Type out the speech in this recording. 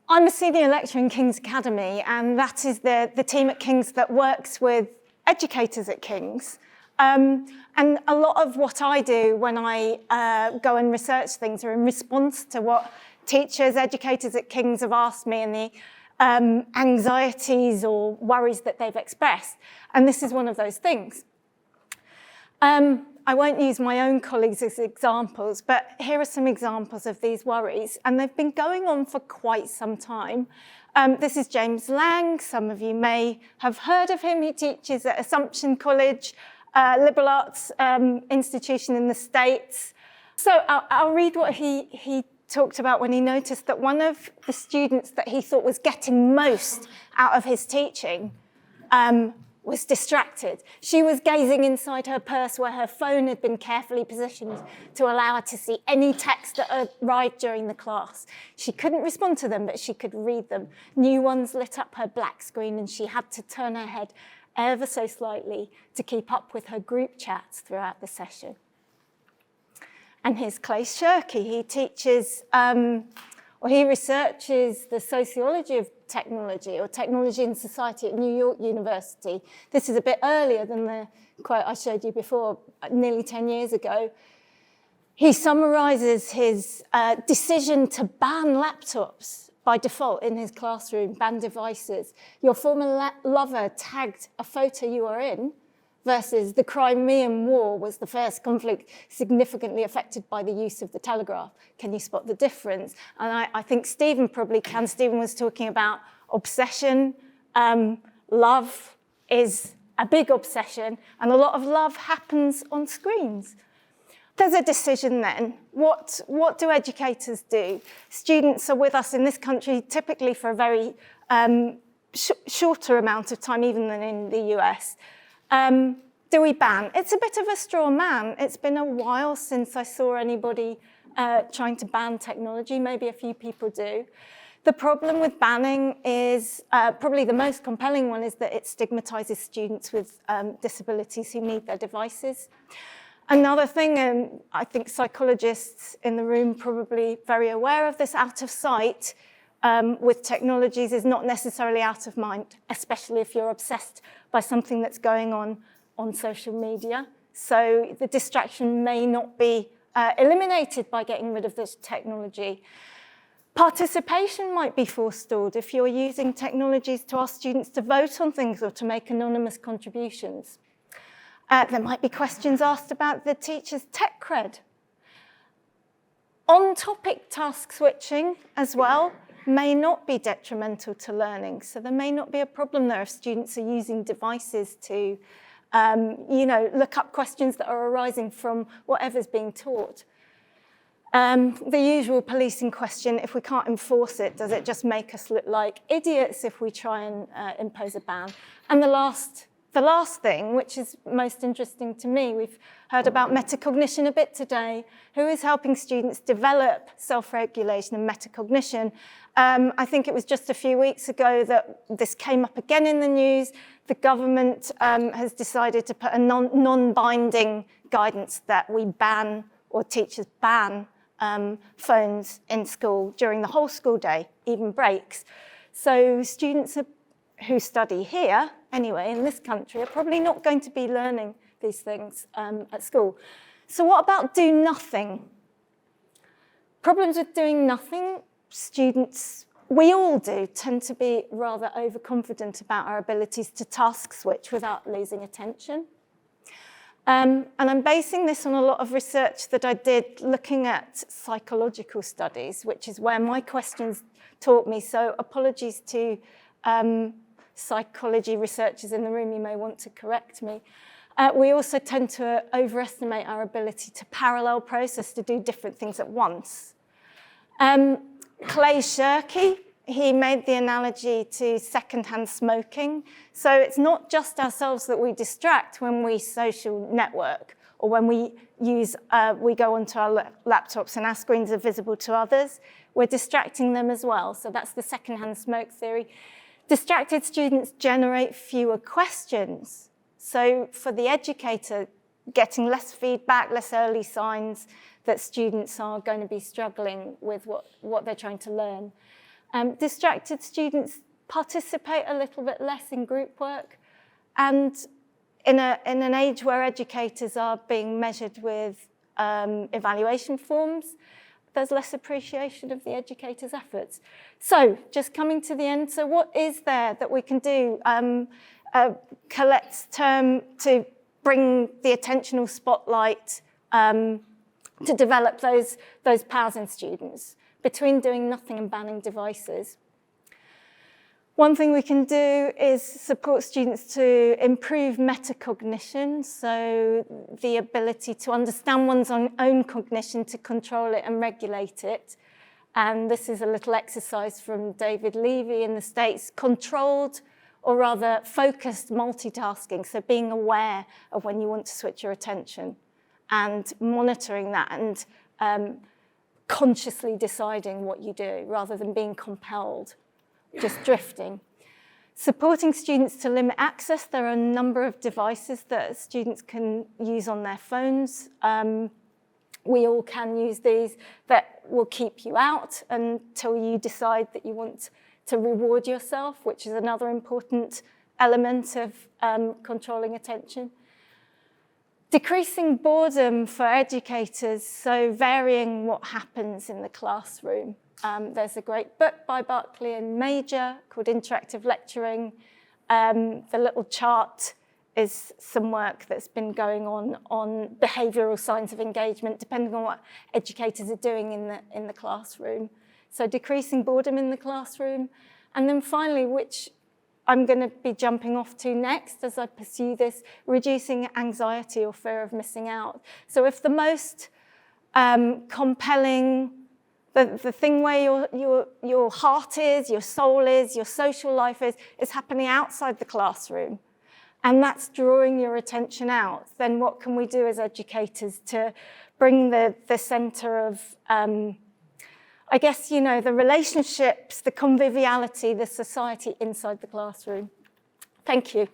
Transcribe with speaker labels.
Speaker 1: I'm a senior lecturer in King's Academy, and that is the team at King's that works with educators at King's. And a lot of what I do when I go and research things are in response to what teachers, educators at King's have asked me and the anxieties or worries that they've expressed. And this is one of those things. I won't use my own colleagues as examples, but here are some examples of these worries, and they've been going on for quite some time. This is James Lang. Some of you may have heard of him. He teaches at Assumption College, liberal arts institution in the States. So I'll read what he talked about when he noticed that one of the students that he thought was getting most out of his teaching was distracted. She was gazing inside her purse where her phone had been carefully positioned to allow her to see any text that arrived during the class. She couldn't respond to them, but she could read them. New ones lit up her black screen, and she had to turn her head ever so slightly to keep up with her group chats throughout the session. And here's Clay Shirky. He teaches, he researches the sociology of technology or technology in society at New York University. This is a bit earlier than the quote I showed you before, nearly 10 years ago. He summarizes his decision to ban laptops by default in his classroom, ban devices. Your former lover tagged a photo you are in, versus the Crimean War was the first conflict significantly affected by the use of the telegraph. Can you spot the difference? And I think Stephen probably can. Stephen was talking about obsession. Love is a big obsession, and a lot of love happens on screens. There's a decision then. What do educators do? Students are with us in this country typically for a very shorter amount of time, even than in the US. Do we ban? It's a bit of a straw man. It's been a while since I saw anybody trying to ban technology. Maybe a few people do. The problem with banning is, probably the most compelling one, is that it stigmatizes students with disabilities who need their devices. Another thing, and I think psychologists in the room probably very aware of this, out of sight with technologies is not necessarily out of mind, especially if you're obsessed by something that's going on social media. So the distraction may not be eliminated by getting rid of this technology. Participation might be forestalled if you're using technologies to ask students to vote on things or to make anonymous contributions. There might be questions asked about the teacher's tech cred. On-topic task switching as well may not be detrimental to learning. So there may not be a problem there if students are using devices to look up questions that are arising from whatever's being taught. The usual policing question, if we can't enforce it, does it just make us look like idiots if we try and impose a ban? And the last thing, which is most interesting to me, we've heard about metacognition a bit today. Who is helping students develop self-regulation and metacognition? I think it was just a few weeks ago that this came up again in the news. The government has decided to put a non-binding guidance that we ban, or teachers ban, phones in school during the whole school day, even breaks. So students who study here, anyway, in this country, are probably not going to be learning these things at school. So what about do nothing? Problems with doing nothing, students, we all do, tend to be rather overconfident about our abilities to task switch without losing attention. And I'm basing this on a lot of research that I did looking at psychological studies, which is where my questions taught me. So apologies to psychology researchers in the room, you may want to correct me. We also tend to overestimate our ability to parallel process, to do different things at once. Clay Shirky, he made the analogy to secondhand smoking. So it's not just ourselves that we distract when we social network or when we go onto our laptops and our screens are visible to others. We're distracting them as well. So that's the secondhand smoke theory. Distracted students generate fewer questions. So for the educator, getting less feedback, less early signs that students are going to be struggling with what they're trying to learn. Distracted students participate a little bit less in group work, and in an age where educators are being measured with evaluation forms, there's less appreciation of the educator's efforts. So just coming to the end, so what is there that we can do? Colette's term to bring the attentional spotlight to develop those powers in students between doing nothing and banning devices. One thing we can do is support students to improve metacognition, so the ability to understand one's own cognition, to control it and regulate it. And this is a little exercise from David Levy in the States, controlled or rather focused multitasking, so being aware of when you want to switch your attention and monitoring that and consciously deciding what you do rather than being compelled. Just drifting. Supporting students to limit access. There are a number of devices that students can use on their phones. We all can use these that will keep you out until you decide that you want to reward yourself, which is another important element of controlling attention. Decreasing boredom for educators, so varying what happens in the classroom. There's a great book by Barclay and Major called Interactive Lecturing. The little chart is some work that's been going on behavioural signs of engagement, depending on what educators are doing in the classroom. So decreasing boredom in the classroom. And then finally, which I'm going to be jumping off to next as I pursue this, reducing anxiety or fear of missing out. So if the most compelling, the thing where your heart is, your soul is, your social life is happening outside the classroom, and that's drawing your attention out, then what can we do as educators to bring the centre of, I guess, the relationships, the conviviality, the society inside the classroom? Thank you.